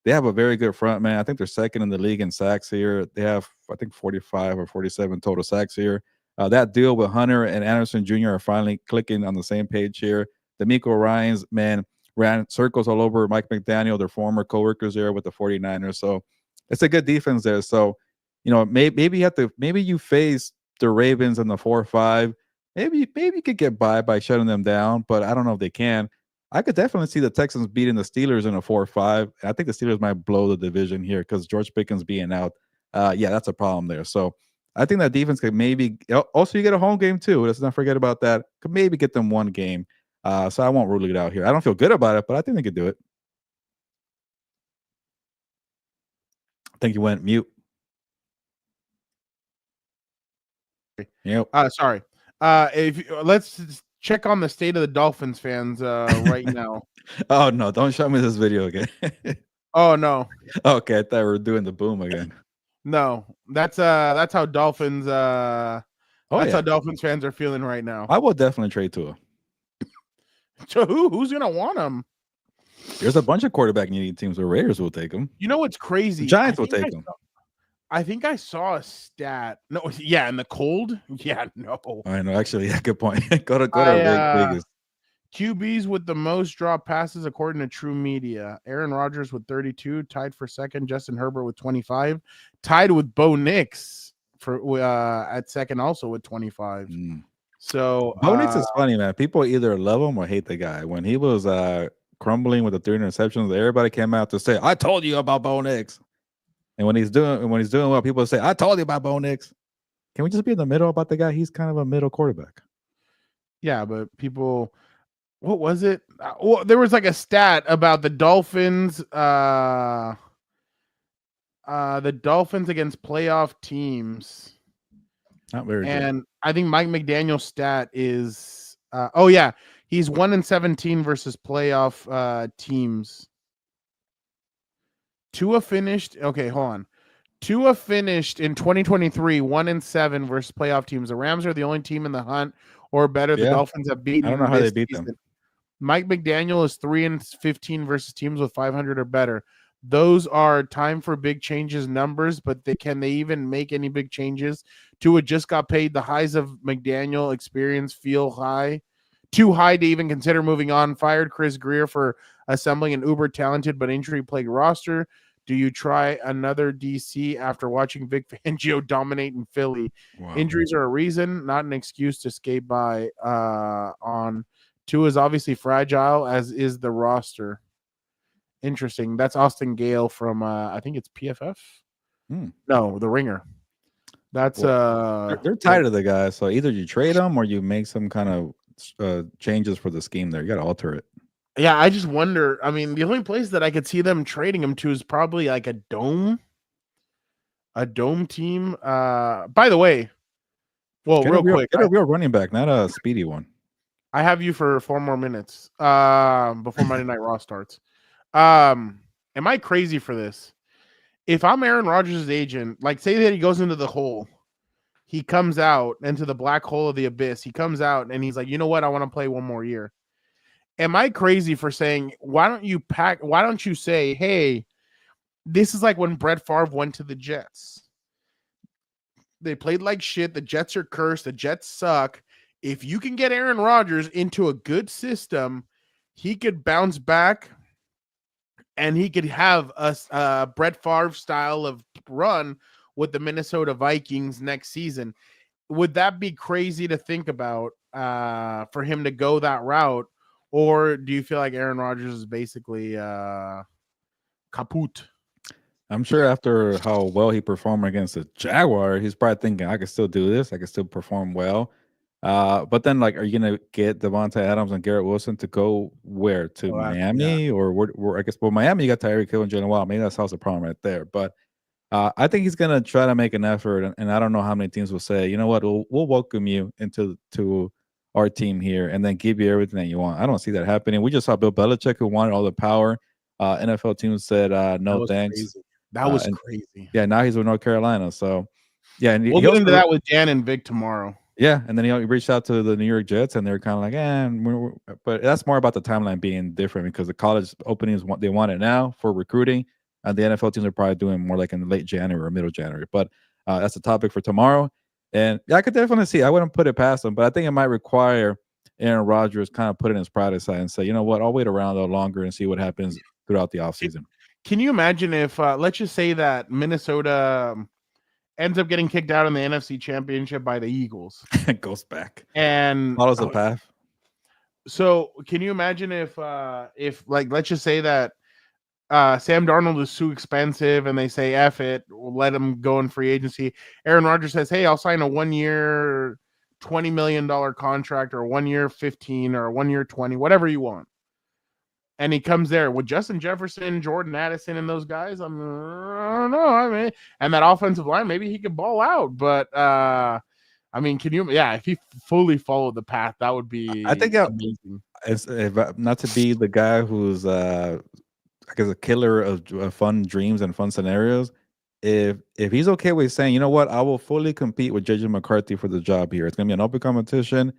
They have a very good front, man. I think they're second in the league in sacks here. They have, I think, 45 or 47 total sacks here. That deal with Hunter and Anderson Jr. are finally clicking on the same page here. D'Amico Ryans, man, ran circles all over Mike McDaniel, their former coworkers there with the 49ers. So it's a good defense there. So, maybe you face the Ravens in the 4-5. Maybe you could get by shutting them down, but I don't know if they can. I could definitely see the Texans beating the Steelers in a 4-5. I think the Steelers might blow the division here because George Pickens being out. That's a problem there. So I think that defense could maybe also you get a home game too. Let's not forget about that. Could maybe get them one game. So I won't rule it out here. I don't feel good about it, but I think they could do it. I think you went mute. Yep. Sorry. Let's check on the state of the Dolphins fans right now. Oh no! Don't show me this video again. Oh no. Okay, I thought we were doing the boom again. No, that's how Dolphins. How Dolphins fans are feeling right now. I will definitely trade Tua. So who's gonna want him? There's a bunch of quarterback needing teams. The Raiders will take him. You know what's crazy? The Giants will take him. I think I saw a stat. No, yeah, in the cold. Yeah, no. I know. Actually, yeah, good point. go to Vegas. QBs with the most drop passes according to True Media. Aaron Rodgers with 32, tied for second. Justin Herbert with 25, tied with Bo Nix for at second, also with 25. So Bo Nix is funny, man. People either love him or hate the guy. When he was crumbling with the 3 interceptions, everybody came out to say, "I told you about Bo Nix." And when he's doing well, people say, "I told you about Bo Nix." Can we just be in the middle about the guy? He's kind of a middle quarterback. Yeah, but people. What was it? Well, there was like a stat about the Dolphins. The Dolphins against playoff teams. Not very good. And I think Mike McDaniel's stat is he's 1-17 versus playoff teams. Tua finished. Okay, hold on. Tua finished in 2023 1-7 versus playoff teams. The Rams are the only team in the hunt or better. The Dolphins have beaten. I don't know how they beat them. Mike McDaniel is 3-15 versus teams with 500 or better. Those are time for big changes numbers, but can they even make any big changes? Tua just got paid. The highs of McDaniel experience feel high, too high to even consider moving on. Fired Chris Greer for assembling an uber talented but injury-plagued roster. Do you try another DC after watching Vic Fangio dominate in Philly? Wow. Injuries are a reason, not an excuse to skate by on. Tua is obviously fragile, as is the roster. Interesting. That's Austin Gale from I think it's PFF. No, The Ringer. That's they're tired of the guy. So either you trade him or you make some kind of changes for the scheme there. You got to alter it. Yeah, I just wonder. I mean, the only place that I could see them trading him to is probably like a dome team. By the way, well, get a real running back, not a speedy one. I have you for 4 more minutes before Monday Night Raw starts. Am I crazy for this? If I'm Aaron Rodgers' agent, like say that he goes into the hole, he comes out into the black hole of the abyss. He comes out and he's like, you know what? I want to play 1 more year. Am I crazy for saying, why don't you say, hey, this is like when Brett Favre went to the Jets. They played like shit. The Jets are cursed. The Jets suck. If you can get Aaron Rodgers into a good system, he could bounce back and he could have a Brett Favre style of run with the Minnesota Vikings next season. Would that be crazy to think about for him to go that route? Or do you feel like Aaron Rodgers is basically kaput? I'm sure after how well he performed against the Jaguar, he's probably thinking, I can still do this. I can still perform well. But then, like, are you gonna get Devontae Adams and Garrett Wilson to go where to Miami or where? I guess Miami, you got Tyreek Hill and Jalen Waddle. Maybe that solves the problem right there. But I think he's gonna try to make an effort, and I don't know how many teams will say, you know what, we'll welcome you into our team here, and then give you everything that you want. I don't see that happening. We just saw Bill Belichick, who wanted all the power. NFL teams said no thanks. Crazy. That was crazy. Yeah, now he's with North Carolina. So yeah, and we'll get into that with Dan and Vic tomorrow. Yeah, and then he reached out to the New York Jets, and they're kind of like, but that's more about the timeline being different because the college openings they want it now for recruiting, and the NFL teams are probably doing more like in late January or middle January. But that's a topic for tomorrow, and yeah, I could definitely see. I wouldn't put it past them, but I think it might require Aaron Rodgers kind of put in his pride aside and say, you know what, I'll wait around a little longer and see what happens throughout the offseason. Can you imagine if, let's just say that Minnesota ends up getting kicked out in the NFC Championship by the Eagles? It goes back and follows the path. So can you imagine if like, let's just say that Sam Darnold is too expensive and they say, F it, we'll let him go in free agency. Aaron Rodgers says, hey, I'll sign a 1 year, $20 million contract, or 1 year, 15, or 1 year, 20, whatever you want. And he comes there with Justin Jefferson, Jordan Addison, and those guys. I don't know. I mean, and that offensive line, maybe he could ball out. But I mean, can you? Yeah, if he fully followed the path, that would be. I think amazing. If not to be the guy who's I guess a killer of fun dreams and fun scenarios. If he's okay with saying, you know what, I will fully compete with JJ McCarthy for the job here. It's gonna be an open competition.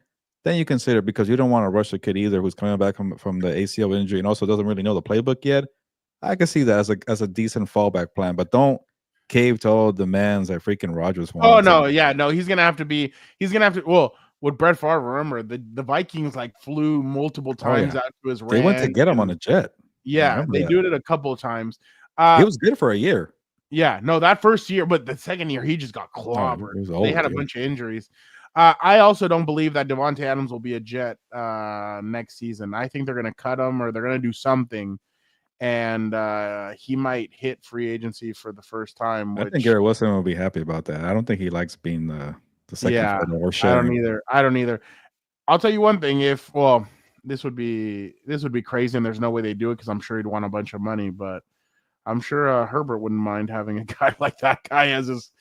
Then you consider, because you don't want to rush a kid either who's coming back from the ACL injury and also doesn't really know the playbook yet. I can see that as a decent fallback plan, but don't cave to all demands that freaking Rodgers wants. Oh no, yeah, no, he's gonna have to. Well, with Brett Favre, remember the Vikings like flew multiple times out to his ranch. They went to get him on a jet. Yeah, they did it a couple of times. He was good for a year. Yeah, no, that first year, but the second year he just got clobbered. They had a bunch of injuries. I also don't believe that Devontae Adams will be a Jet next season. I think they're going to cut him or they're going to do something, and he might hit free agency for the first time. I think Garrett Wilson will be happy about that. I don't think he likes being the second or sharing. I don't either. I'll tell you one thing. This would be crazy, and there's no way they do it because I'm sure he'd want a bunch of money, but I'm sure Herbert wouldn't mind having a guy like that guy as his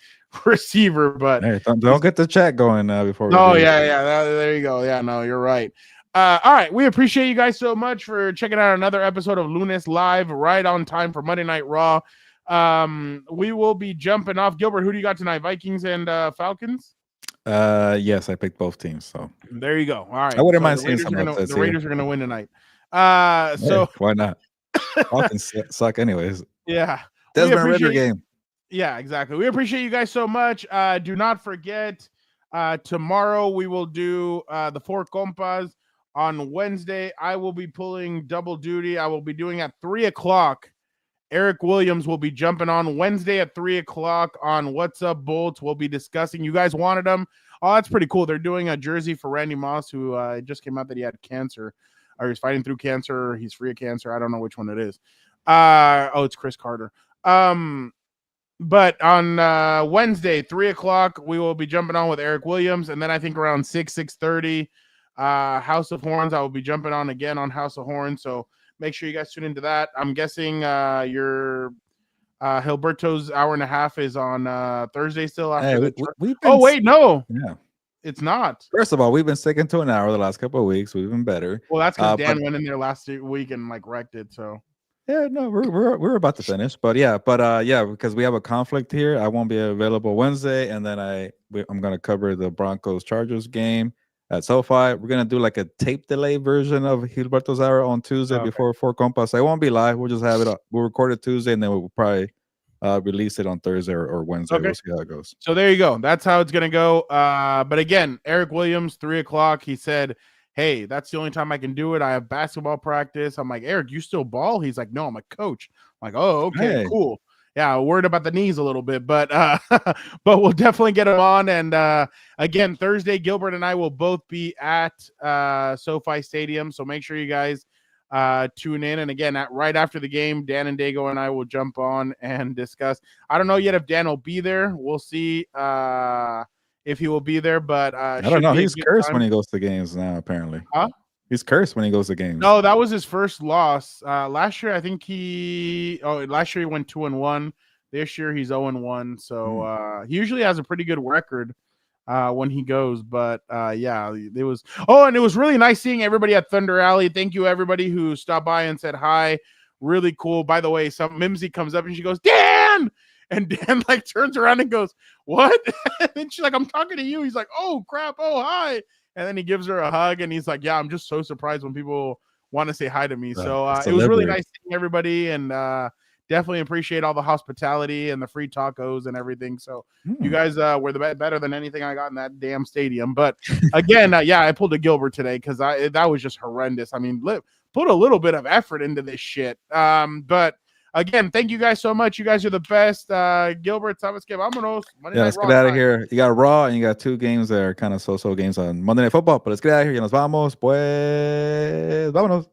receiver. But hey, don't get the chat going before. There you go. Yeah, no, you're right. All right, we appreciate you guys so much for checking out another episode of Lunes Live, right on time for Monday Night Raw. We will be jumping off. Gilbert, who do you got tonight? Vikings and Falcons? Yes, I picked both teams. So there you go. All right, I wouldn't mind seeing some upsets. The Raiders are going to win tonight. So why not? Falcons suck anyways. Yeah. Desmond Ritter game. Yeah, exactly. We appreciate you guys so much. Do not forget, tomorrow we will do the 4 Compas. On Wednesday, I will be pulling double duty. I will be doing at 3 o'clock. Eric Williams will be jumping on Wednesday at 3 o'clock on What's Up Bolts. We'll be discussing. You guys wanted him. Oh, that's pretty cool. They're doing a jersey for Randy Moss, who it just came out that he had cancer, or he's fighting through cancer. He's free of cancer. I don't know which one it is. It's Chris Carter. But on Wednesday, 3 o'clock, we will be jumping on with Eric Williams. And then I think around 6:30, House of Horns, I will be jumping on again on House of Horns. So make sure you guys tune into that. I'm guessing your Gilberto's hour and a half is on Thursday still. After no. Yeah. It's not. First of all, we've been sticking to an hour the last couple of weeks. We've been better. Well, that's because Dan went in there last week and wrecked it. So yeah, no, we're about to finish, because we have a conflict here. I won't be available Wednesday, and then I'm gonna cover the Broncos Chargers game at SoFi. We're gonna do like a tape delay version of Gilberto's Hour on Tuesday before 4 Compas. I won't be live. We'll just have it up. We'll record it Tuesday, and then we'll probably release it on Thursday or Wednesday. Okay. We'll see how it goes. So there you go. That's how it's gonna go. But again, Eric Williams, 3 o'clock. He said, hey, that's the only time I can do it. I have basketball practice. I'm like, Eric, you still ball? He's like, no, I'm a coach. I'm like, oh, okay, cool. Yeah, worried about the knees a little bit, but but we'll definitely get him on. And again, Thursday, Gilbert and I will both be at SoFi Stadium. So make sure you guys tune in. And again, right after the game, Dan and Dago and I will jump on and discuss. I don't know yet if Dan will be there. We'll see if he will be there. But I don't know. He's cursed when he goes to games now, apparently. Huh? He's cursed when he goes to games. No, that was his first loss. Last year, I think last year he went 2-1. This year he's 0-1. So he usually has a pretty good record when he goes. But yeah, it was. Oh, and it was really nice seeing everybody at Thunder Alley. Thank you everybody who stopped by and said hi. Really cool. By the way, Mimsy comes up and she goes, Dan! And Dan like turns around and goes, what? And then she's like, I'm talking to you. He's like, oh crap. Oh, hi. And then he gives her a hug and he's like, yeah, I'm just so surprised when people want to say hi to me. So it was really nice seeing everybody, and definitely appreciate all the hospitality and the free tacos and everything. So you guys were better than anything I got in that damn stadium. But again, yeah, I pulled a Gilbert today because that was just horrendous. I mean, put a little bit of effort into this shit. But again, thank you guys so much. You guys are the best. Gilbert, Thomas, vámonos. Yeah, let's get out of here. You got Raw and you got 2 games that are kind of so-so games on Monday Night Football. But let's get out of here. Ya nos vamos. Pues, vámonos.